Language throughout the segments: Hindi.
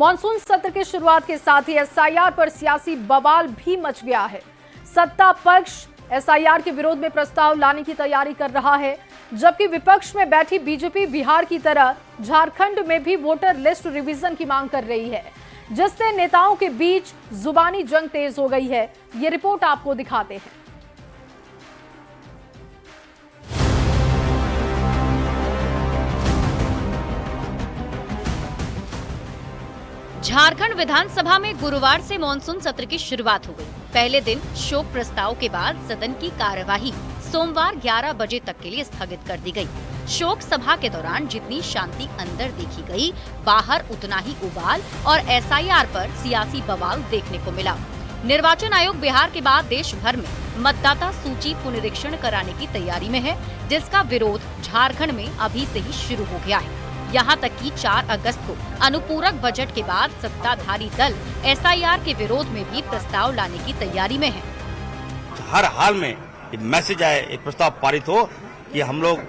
मॉनसून सत्र की शुरुआत के साथ ही एसआईआर पर सियासी बवाल भी मच गया है। सत्ता पक्ष एसआईआर के विरोध में प्रस्ताव लाने की तैयारी कर रहा है, जबकि विपक्ष में बैठी बीजेपी बिहार की तरह झारखंड में भी वोटर लिस्ट रिवीजन की मांग कर रही है, जिससे नेताओं के बीच जुबानी जंग तेज हो गई है। ये रिपोर्ट आपको दिखाते हैं। झारखंड विधानसभा में गुरुवार से मॉनसून सत्र की शुरुआत हो गई। पहले दिन शोक प्रस्ताव के बाद सदन की कार्यवाही सोमवार 11 बजे तक के लिए स्थगित कर दी गई। शोक सभा के दौरान जितनी शांति अंदर देखी गई, बाहर उतना ही उबाल और एसआईआर पर सियासी बवाल देखने को मिला। निर्वाचन आयोग बिहार के बाद देश भर में मतदाता सूची पुनरीक्षण कराने की तैयारी में है, जिसका विरोध झारखंड में अभी से ही शुरू हो गया है। यहाँ तक कि 4 अगस्त को अनुपूरक बजट के बाद सत्ताधारी दल एसआईआर के विरोध में भी प्रस्ताव लाने की तैयारी में है। हर हाल में एक मैसेज आए, एक प्रस्ताव पारित हो कि हम लोग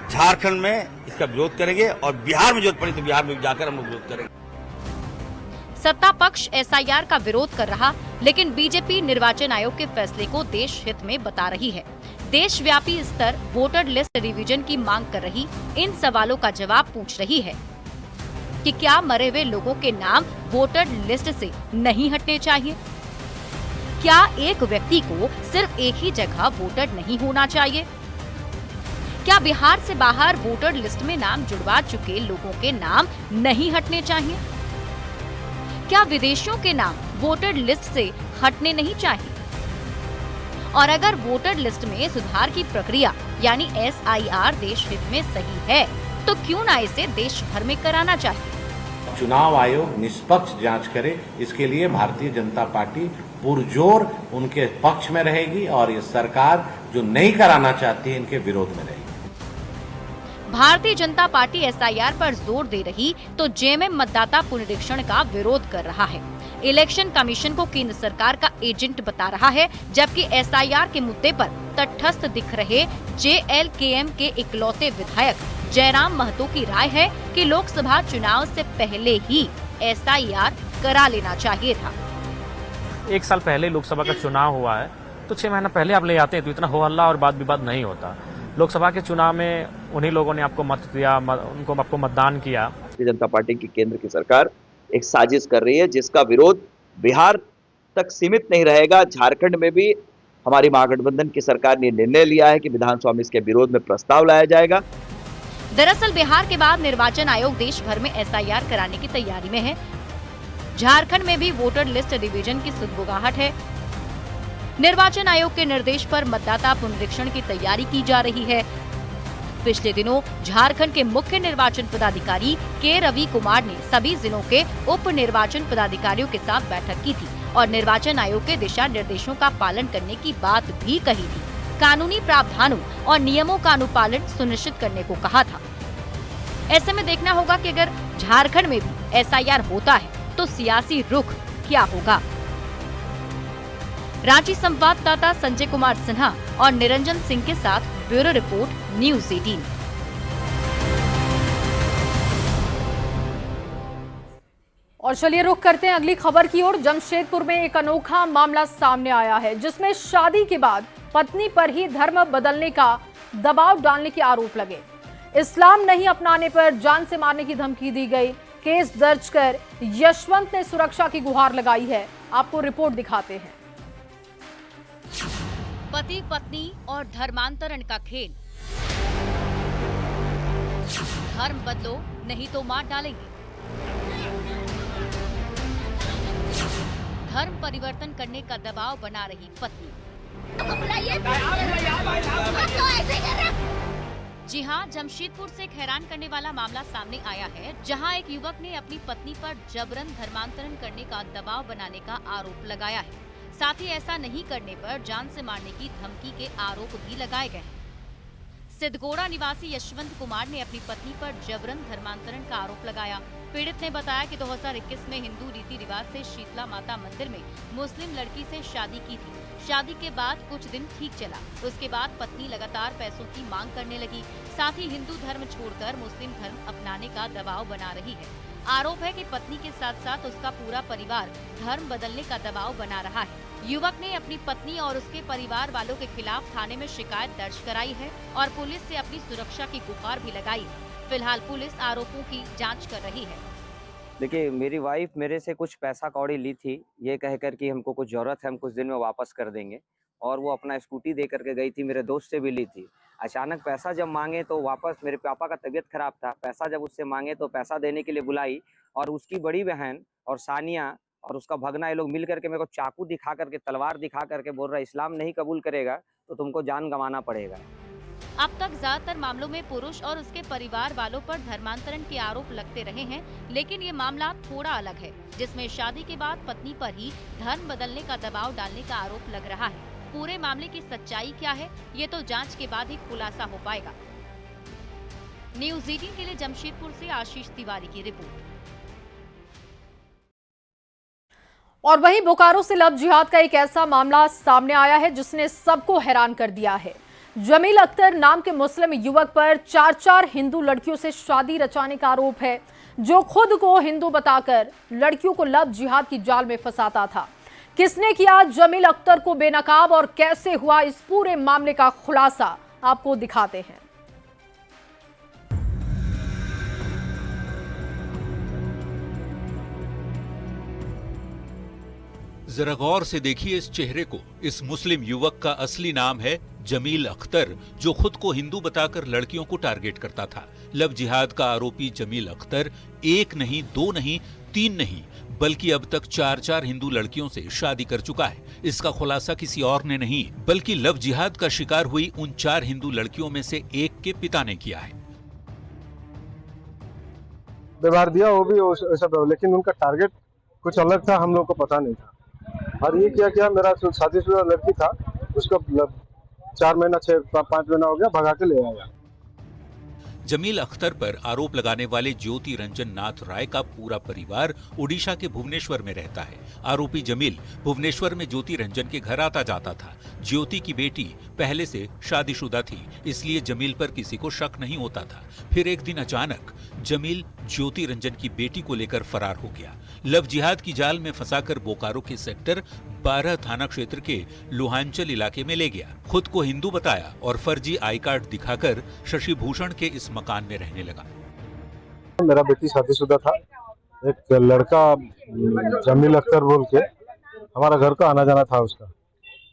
झारखंड में इसका विरोध करेंगे और बिहार में जरूरत पड़ी तो बिहार में जाकर हम लोग विरोध करेंगे। सत्ता पक्ष एसआईआर का विरोध कर रहा, लेकिन बीजेपी निर्वाचन आयोग के फैसले को देश हित में बता रही है। देशव्यापी स्तर वोटर लिस्ट रिवीजन की मांग कर रही इन सवालों का जवाब पूछ रही है कि क्या मरे हुए लोगों के नाम वोटर लिस्ट से नहीं हटने चाहिए? क्या एक व्यक्ति को सिर्फ एक ही जगह वोटर नहीं होना चाहिए? क्या बिहार से बाहर वोटर लिस्ट में नाम जुड़वा चुके लोगों के नाम नहीं हटने चाहिए? क्या विदेशियों के नाम वोटर लिस्ट से हटने नहीं चाहिए? और अगर वोटर लिस्ट में सुधार की प्रक्रिया यानी एसआईआर देश हित में सही है, तो क्यों ना इसे देश भर में कराना चाहिए? चुनाव आयोग निष्पक्ष जांच करे, इसके लिए भारतीय जनता पार्टी पुरजोर उनके पक्ष में रहेगी और ये सरकार जो नहीं कराना चाहती है इनके विरोध में रहेगी। भारतीय जनता पार्टी एसआईआर पर जोर दे रही तो जेएमएम मतदाता पुनरीक्षण का विरोध कर रहा है। इलेक्शन कमीशन को केंद्र सरकार का एजेंट बता रहा है, जबकि एसआईआर के मुद्दे पर तटस्थ दिख रहे जेएलकेएम के इकलौते विधायक जयराम महतो की राय है कि लोकसभा चुनाव से पहले ही एसआईआर करा लेना चाहिए था। 1 साल पहले लोकसभा का चुनाव हुआ है, तो 6 महीना पहले आप ले आते हैं तो इतना हो हल्ला और वाद विवाद नहीं होता। लोकसभा के चुनाव में उन्हीं लोगों ने आपको मत दिया, उनको आपको मतदान किया। भारतीय जनता पार्टी की केंद्र की सरकार एक साजिश कर रही है, जिसका विरोध बिहार तक सीमित नहीं रहेगा। झारखंड में भी हमारी महागठबंधन की सरकार ने निर्णय लिया है कि विधानसभा में इसके विरोध में प्रस्ताव लाया जाएगा। दरअसल बिहार के बाद निर्वाचन आयोग देश भर में एसआईआर कराने की तैयारी में है। झारखंड में भी वोटर लिस्ट रिवीजन की सुगबुगाहट है। निर्वाचन आयोग के निर्देश पर मतदाता पुनरीक्षण की तैयारी की जा रही है। पिछले दिनों झारखंड के मुख्य निर्वाचन पदाधिकारी के रवि कुमार ने सभी जिलों के उप निर्वाचन पदाधिकारियों के साथ बैठक की थी और निर्वाचन आयोग के दिशा निर्देशों का पालन करने की बात भी कही थी। कानूनी प्रावधानों और नियमों का अनुपालन सुनिश्चित करने को कहा था। ऐसे में देखना होगा कि अगर झारखंड में भी एसआईआर होता है तो सियासी रुख क्या होगा। रांची संवाददाता संजय कुमार सिन्हा और निरंजन सिंह के साथ ब्यूरो रिपोर्ट, न्यूज़ 18। और चलिए रुख करते हैं अगली खबर की ओर। जमशेदपुर में एक अनोखा मामला सामने आया है, जिसमें शादी के बाद पत्नी पर ही धर्म बदलने का दबाव डालने के आरोप लगे। इस्लाम नहीं अपनाने पर जान से मारने की धमकी दी गई। केस दर्ज कर यशवंत ने सुरक्षा की गुहार लगाई है। आपको रिपोर्ट दिखाते हैं। पति पत्नी और धर्मांतरण का खेल। धर्म बदलो नहीं तो मार डालेंगे। धर्म परिवर्तन करने का दबाव बना रही पत्नी। जी हां, जमशेदपुर से एक हैरान करने वाला मामला सामने आया है, जहां एक युवक ने अपनी पत्नी पर जबरन धर्मांतरण करने का दबाव बनाने का आरोप लगाया है। साथ ही ऐसा नहीं करने पर जान से मारने की धमकी के आरोप भी लगाए गए हैं। सिद्धगोड़ा निवासी यशवंत कुमार ने अपनी पत्नी पर जबरन धर्मांतरण का आरोप लगाया। पीड़ित ने बताया कि 2021 में हिंदू रीति रिवाज से शीतला माता मंदिर में मुस्लिम लड़की से शादी की थी। शादी के बाद कुछ दिन ठीक चला, उसके बाद पत्नी लगातार पैसों की मांग करने लगी। साथ ही हिंदू धर्म छोड़कर मुस्लिम धर्म अपनाने का दबाव बना रही है। आरोप है कि पत्नी के साथ साथ उसका पूरा परिवार धर्म बदलने का दबाव बना रहा है। युवक ने अपनी पत्नी और उसके परिवार वालों के खिलाफ थाने में शिकायत दर्ज कराई है और पुलिस से अपनी सुरक्षा की गुहार भी लगाई है। फिलहाल पुलिस आरोपों की जांच कर रही है। देखिए, मेरी वाइफ मेरे से कुछ पैसा कौड़ी ली थी, ये कहकर कि हमको कुछ ज़रूरत है, हम कुछ दिन में वापस कर देंगे, और वो अपना स्कूटी दे करके गई थी, मेरे दोस्त से भी ली थी। अचानक पैसा जब मांगे तो वापस, मेरे पापा का तबीयत खराब था, पैसा जब उससे मांगे तो पैसा देने के लिए बुलाई, और उसकी बड़ी बहन और सानिया और उसका भगना, ये लोग मिल करके मेरे को चाकू दिखा करके, तलवार दिखा करके बोल रहा है, इस्लाम नहीं कबूल करेगा तो तुमको जान गंवाना पड़ेगा। अब तक ज्यादातर मामलों में पुरुष और उसके परिवार वालों पर धर्मांतरण के आरोप लगते रहे हैं, लेकिन ये मामला थोड़ा अलग है, जिसमें शादी के बाद पत्नी पर ही धर्म बदलने का दबाव डालने का आरोप लग रहा है। पूरे मामले की सच्चाई क्या है, ये तो जांच के बाद ही खुलासा हो पाएगा। न्यूज़ 18 के लिए जमशेदपुर से आशीष तिवारी की रिपोर्ट। और वहीं बोकारो से लव जिहाद का एक ऐसा मामला सामने आया है जिसने सबको हैरान कर दिया है। जमील अख्तर नाम के मुस्लिम युवक पर 4 हिंदू लड़कियों से शादी रचाने का आरोप है, जो खुद को हिंदू बताकर लड़कियों को लव जिहाद की जाल में फंसाता था। किसने किया जमील अख्तर को बेनकाब और कैसे हुआ, इस पूरे मामले का खुलासा आपको दिखाते हैं। जरा गौर से देखिए इस चेहरे को। इस मुस्लिम युवक का असली नाम है जमील अख्तर, जो खुद को हिंदू बताकर लड़कियों को टारगेट करता था। लव जिहाद का आरोपी जमील अख्तर 1 नहीं, 2 नहीं, 3 नहीं, बल्कि अब तक 4 हिंदू लड़कियों से शादी कर चुका है। इसका खुलासा किसी और ने नहीं, बल्कि लव जिहाद का शिकार हुई उन 4 हिंदू लड़कियों में से एक के पिता ने किया है। व्यवहार दिया वो भी ऐसा, लेकिन उनका टारगेट कुछ अलग था, हम लोग को पता नहीं था। और ये क्या मेरा शादीशुदा लड़की था, उसको 4 महीना 5 महीना हो गया, भगा के ले आया। जमील अख्तर पर आरोप लगाने वाले ज्योति रंजन नाथ राय का पूरा परिवार ओडिशा के भुवनेश्वर में रहता है। आरोपी जमील भुवनेश्वर में ज्योति रंजन के घर आता जाता था। ज्योति की बेटी पहले से शादीशुदा थी, इसलिए जमील पर किसी को शक नहीं होता था। फिर एक दिन अचानक जमील ज्योति रंजन की बेटी को लेकर फरार हो गया। लव जिहाद की जाल में फंसाकर बोकारो के सेक्टर 12 थाना क्षेत्र के लोहांचल इलाके में ले गया। खुद को हिंदू बताया और फर्जी आई कार्ड दिखाकर शशि भूषण के इस मकान में रहने लगा। मेरा बेटी शादीशुदा था, एक लड़का जमील अख्तर बोल के हमारा घर का आना जाना था उसका।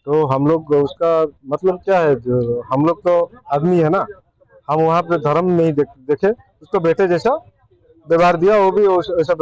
तो हम लोग उसका मतलब क्या है, हम लोग तो आदमी है ना, हम वहाँ पे धर्म नहीं देखे, उसको बेटे जैसा व्यवहार दिया, वो भी ऐसा।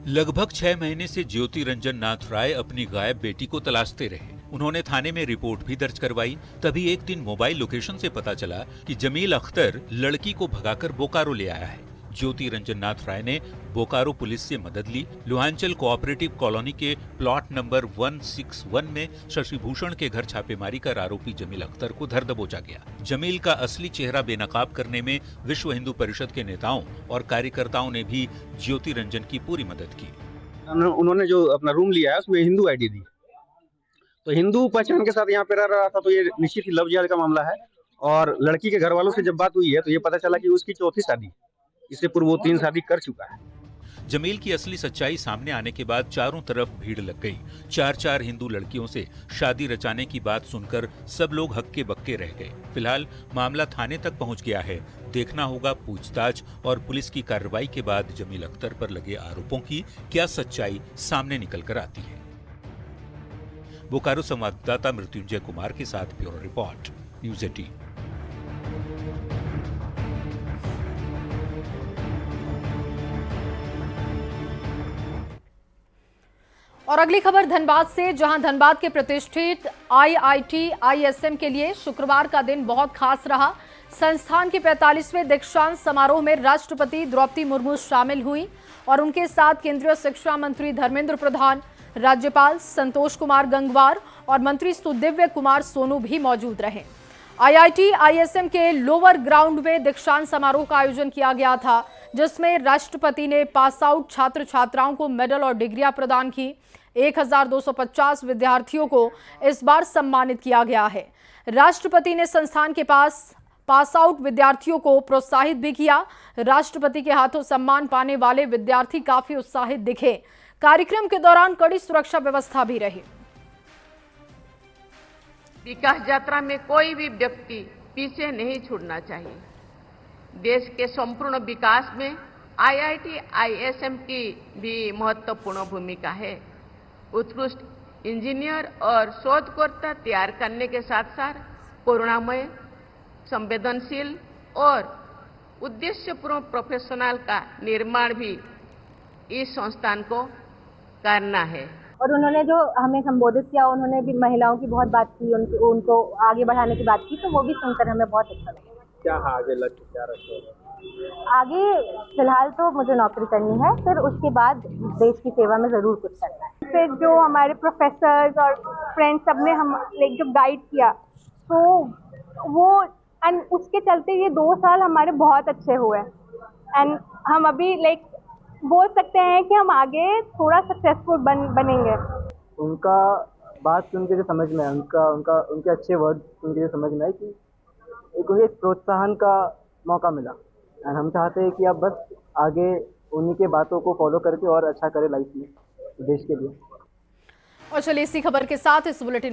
लगभग 6 महीने से ज्योति रंजन नाथ राय अपनी गायब बेटी को तलाशते रहे। उन्होंने थाने में रिपोर्ट भी दर्ज करवाई। तभी एक दिन मोबाइल लोकेशन से पता चला कि जमील अख्तर लड़की को भगाकर बोकारो ले आया है। ज्योति रंजन नाथ राय ने बोकारो पुलिस से मदद ली। लोहांचल कोऑपरेटिव कॉलोनी के प्लॉट नंबर 161 में शशि भूषण के घर छापेमारी कर आरोपी जमील अख्तर को धर दबोचा गया। जमील का असली चेहरा बेनकाब करने में विश्व हिंदू परिषद के नेताओं और कार्यकर्ताओं ने भी ज्योति रंजन की पूरी मदद की। उन्होंने जो अपना रूम लिया है उसमें हिंदू आईडी दी, तो हिंदू पहचान के साथ यहाँ पे रह रहा था, तो ये निश्चित ही लव जिहाद का मामला है। और लड़की के घर वालों से जब बात हुई है तो ये पता चला कि उसकी 4थी शादी, इससे पूर्व वो 3 शादी कर चुका है। जमील की असली सच्चाई सामने आने के बाद चारों तरफ भीड़ लग गई। 4 हिंदू लड़कियों से शादी रचाने की बात सुनकर सब लोग हक्के बक्के रह गए। फिलहाल मामला थाने तक पहुंच गया है। देखना होगा पूछताछ और पुलिस की कार्रवाई के बाद जमील अख्तर पर लगे आरोपों की क्या सच्चाई सामने निकल कर आती है। बोकारो संवाददाता मृत्युंजय कुमार के साथ ब्यूरो रिपोर्ट, न्यूज़ 18। और अगली खबर धनबाद से, जहां धनबाद के प्रतिष्ठित IIT ISM के लिए शुक्रवार का दिन बहुत खास रहा। संस्थान के 45वें दीक्षांत समारोह में राष्ट्रपति द्रौपदी मुर्मू शामिल हुई और उनके साथ केंद्रीय शिक्षा मंत्री धर्मेंद्र प्रधान, राज्यपाल संतोष कुमार गंगवार और मंत्री सुदिव्य कुमार सोनू भी मौजूद रहे। IIT ISM के लोअर ग्राउंड में दीक्षांत समारोह का आयोजन किया गया था, जिसमें राष्ट्रपति ने पास आउट छात्र छात्राओं को मेडल और डिग्रियां प्रदान की। 1250 विद्यार्थियों को इस बार सम्मानित किया गया है। राष्ट्रपति ने संस्थान के पास पास आउट विद्यार्थियों को प्रोत्साहित भी किया। राष्ट्रपति के हाथों सम्मान पाने वाले विद्यार्थी काफी उत्साहित दिखे। कार्यक्रम के दौरान कड़ी सुरक्षा व्यवस्था भी रही। विकास यात्रा में कोई भी व्यक्ति पीछे नहीं छूटना चाहिए। देश के संपूर्ण विकास में IIT, ISM की भी महत्वपूर्ण भूमिका है। उत्कृष्ट इंजीनियर और शोधकर्ता तैयार करने के साथ साथ करुणामय, संवेदनशील और उद्देश्यपूर्ण प्रोफेशनल का निर्माण भी इस संस्थान को करना है। और उन्होंने जो हमें संबोधित किया, उन्होंने भी महिलाओं की बहुत बात की, उनको आगे बढ़ाने की बात की, तो वो भी सुनकर हमें बहुत अच्छा लगा। क्या आगे लक्ष्य क्या रखते हैं? आगे फिलहाल तो मुझे नौकरी करनी है, फिर उसके बाद देश की सेवा में ज़रूर कुछ करना है। फिर जो हमारे प्रोफेसर्स और फ्रेंड्स सब ने हम जो गाइड किया, तो वो एंड उसके चलते ये 2 साल हमारे बहुत अच्छे हुए एंड हम अभी बोल सकते हैं कि हम आगे थोड़ा सक्सेसफुल बनेंगे। उनका बात सुन के जो समझ में आया, उनके अच्छे वर्ड सुन के जो समझ में आया कि एक प्रोत्साहन का मौका मिला। एंड हम चाहते हैं कि आप बस आगे उन्हीं के बातों को फॉलो करके और अच्छा करें लाइफ में, देश के लिए। और चलिए इसी खबर के साथ इस बुलेटिन में